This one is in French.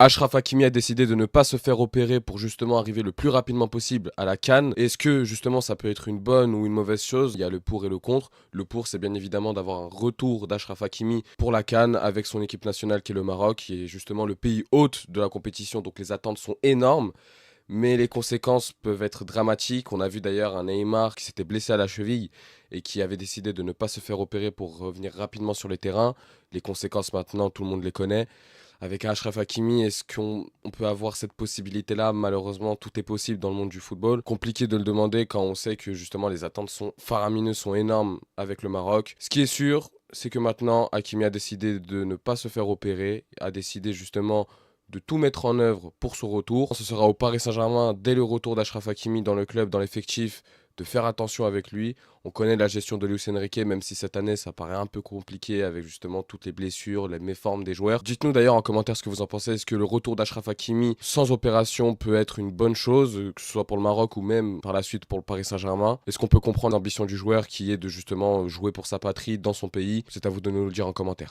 Achraf Hakimi a décidé de ne pas se faire opérer pour justement arriver le plus rapidement possible à la CAN. Est-ce que justement ça peut être une bonne ou une mauvaise chose? Il y a le pour et le contre. Le pour, c'est bien évidemment d'avoir un retour d'Achraf Hakimi pour la CAN avec son équipe nationale qui est le Maroc, qui est justement le pays hôte de la compétition, donc les attentes sont énormes. Mais les conséquences peuvent être dramatiques. On a vu d'ailleurs un Neymar qui s'était blessé à la cheville et qui avait décidé de ne pas se faire opérer pour revenir rapidement sur les terrains. Les conséquences maintenant, tout le monde les connaît. Avec Achraf Hakimi, est-ce qu'on peut avoir cette possibilité-là? Malheureusement, tout est possible dans le monde du football. Compliqué de le demander quand on sait que justement les attentes sont faramineuses, sont énormes avec le Maroc. Ce qui est sûr, c'est que maintenant, Hakimi a décidé de ne pas se faire opérer, a décidé justement de tout mettre en œuvre pour son retour. Ce sera au Paris Saint-Germain, dès le retour d'Achraf Hakimi dans le club, dans l'effectif, de faire attention avec lui. On connaît la gestion de Luis Enrique, même si cette année ça paraît un peu compliqué avec justement toutes les blessures, les méformes des joueurs. Dites-nous d'ailleurs en commentaire ce que vous en pensez. Est-ce que le retour d'Achraf Hakimi sans opération peut être une bonne chose, que ce soit pour le Maroc ou même par la suite pour le Paris Saint-Germain? Est-ce qu'on peut comprendre l'ambition du joueur qui est de justement jouer pour sa patrie dans son pays? C'est à vous de nous le dire en commentaire.